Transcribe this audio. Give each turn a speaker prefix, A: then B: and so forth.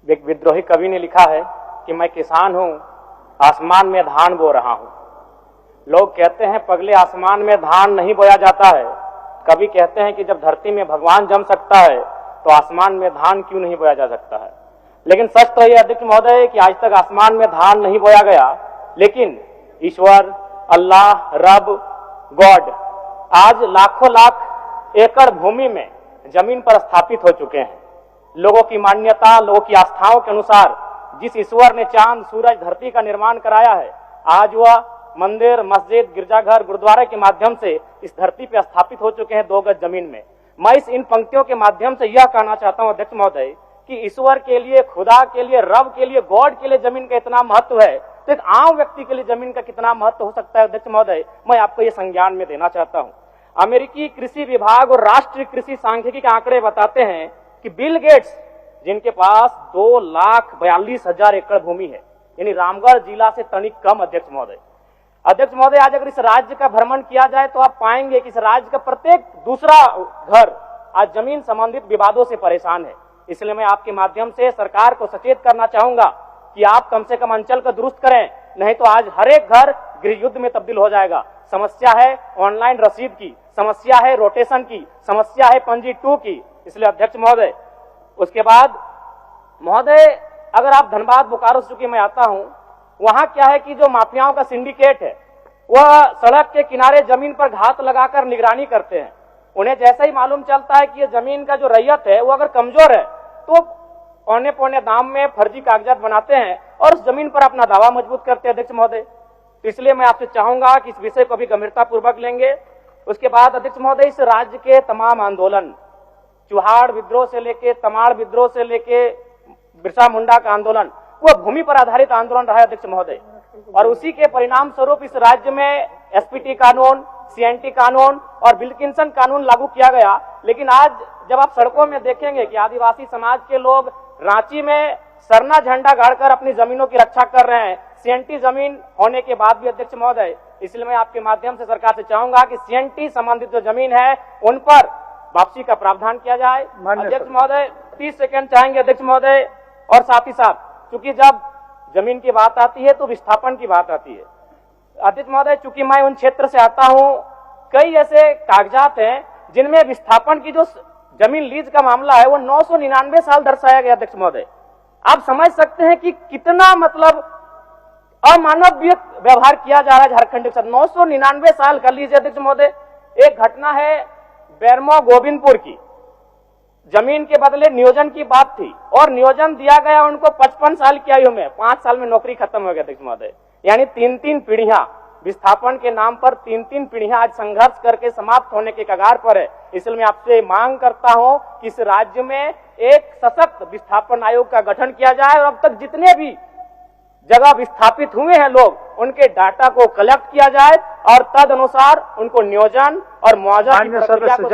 A: एक विद्रोही कवि ने लिखा है कि मैं किसान हूं, आसमान में धान बो रहा हूं। लोग कहते हैं पगले आसमान में धान नहीं बोया जाता है। कवि कहते हैं कि जब धरती में भगवान जम सकता है तो आसमान में धान क्यों नहीं बोया जा सकता है। लेकिन सच तो यह अध्यक्ष महोदय कि आज तक आसमान में धान नहीं बोया गया, लेकिन ईश्वर, अल्लाह, रब, गॉड आज लाखों लाख एकड़ भूमि में जमीन पर स्थापित हो चुके हैं। लोगों की मान्यता, लोगों की आस्थाओं के अनुसार जिस ईश्वर ने चांद, सूरज, धरती का निर्माण कराया है, आज वह मंदिर, मस्जिद, गिरजाघर, गुरुद्वारे के माध्यम से इस धरती पर स्थापित हो चुके हैं 2 गज जमीन में। मैं इन पंक्तियों के माध्यम से यह कहना चाहता हूं अध्यक्ष महोदय कि ईश्वर के लिए, खुदा के लिए, रब के लिए, गॉड के लिए जमीन का इतना महत्व है, तो एक आम व्यक्ति के लिए जमीन का कितना महत्व हो सकता है अध्यक्ष महोदय, मैं आपको ये संज्ञान में देना चाहता हूं। अमेरिकी कृषि विभाग और राष्ट्रीय कृषि सांख्यिकी के आंकड़े बताते हैं कि बिल गेट्स, जिनके पास 2,42,000 एकड़ भूमि है, यानी रामगढ़ जिला से तनिक कम अध्यक्ष महोदय। अध्यक्ष महोदय, आज अगर इस राज्य का भ्रमण किया जाए तो आप पाएंगे कि इस राज्य का प्रत्येक दूसरा घर आज जमीन संबंधित विवादों से परेशान है। इसलिए मैं आपके माध्यम से सरकार को सचेत करना चाहूंगा कि आप कम से कम अंचल को दुरुस्त करें, नहीं तो आज हर एक घर गृह युद्ध में तब्दील हो जाएगा। समस्या है ऑनलाइन रसीद की, समस्या है रोटेशन की, समस्या है पंजी 2 की। इसलिए अध्यक्ष महोदय, उसके बाद महोदय, अगर आप धनबाद, बोकारो से चूंकि मैं आता हूं, वहां क्या है कि जो माफियाओं का सिंडिकेट है वह सड़क के किनारे जमीन पर घात लगाकर निगरानी करते हैं। उन्हें जैसा ही मालूम चलता है कि ये जमीन का जो रैयत है वो अगर कमजोर है तो पौने पौने दाम में फर्जी कागजात बनाते हैं और उस जमीन पर अपना दावा मजबूत करते हैं अध्यक्ष महोदय। तो इसलिए मैं आपसे चाहूंगा कि इस विषय को भी गंभीरता पूर्वक लेंगे। उसके बाद अध्यक्ष महोदय, इस राज्य के तमाम आंदोलन, चुहाड़ विद्रोह से लेके, तमाड़ विद्रोह से लेके बिरसा मुंडा का आंदोलन, वह भूमि पर आधारित आंदोलन रहा है अध्यक्ष महोदय। और उसी के परिणाम स्वरूप इस राज्य में एसपीटी कानून, सीएनटी कानून और विल्किंसन कानून लागू किया गया। लेकिन आज जब आप सड़कों में देखेंगे कि आदिवासी समाज के लोग रांची में सरना झंडा गाड़कर अपनी जमीनों की रक्षा कर रहे हैं, सीएनटी जमीन होने के बाद भी अध्यक्ष महोदय। इसलिए मैं आपके माध्यम से सरकार से चाहूंगा कि सीएनटी संबंधित जो जमीन है उन पर वापसी का प्रावधान किया जाए। अध्यक्ष महोदय, 30 सेकंड चाहेंगे अध्यक्ष महोदय। और साथ ही साथ, चूंकि जब जमीन की बात आती है तो विस्थापन की बात आती है अध्यक्ष महोदय। चूंकि मैं उन क्षेत्र से आता हूं, कई ऐसे कागजात हैं जिनमें विस्थापन की जो जमीन लीज का मामला है वो 999 साल दर्शाया गया अध्यक्ष महोदय। आप समझ सकते हैं कि कितना मतलब अमानवीय व्यवहार किया जा रहा है झारखंड के साथ। 999 साल कर लीजिए अध्यक्ष महोदय। एक घटना है बेरमो गोविंदपुर की, जमीन के बदले नियोजन की बात थी और नियोजन दिया गया उनको 55 साल की आयु में, 5 साल में नौकरी खत्म हो गया अध्यक्ष महोदय। यानी 3-3 पीढ़ियां विस्थापन के नाम पर 3-3 पीढ़ियां आज संघर्ष करके समाप्त होने के कगार पर है। इसलिए मैं आपसे मांग करता हूं कि इस राज्य में एक सशक्त विस्थापन आयोग का गठन किया जाए और अब तक जितने भी जगह विस्थापित हुए हैं लोग, उनके डाटा को कलेक्ट किया जाए और तद अनुसार उनको नियोजन और मुआवजा की प्रक्रिया को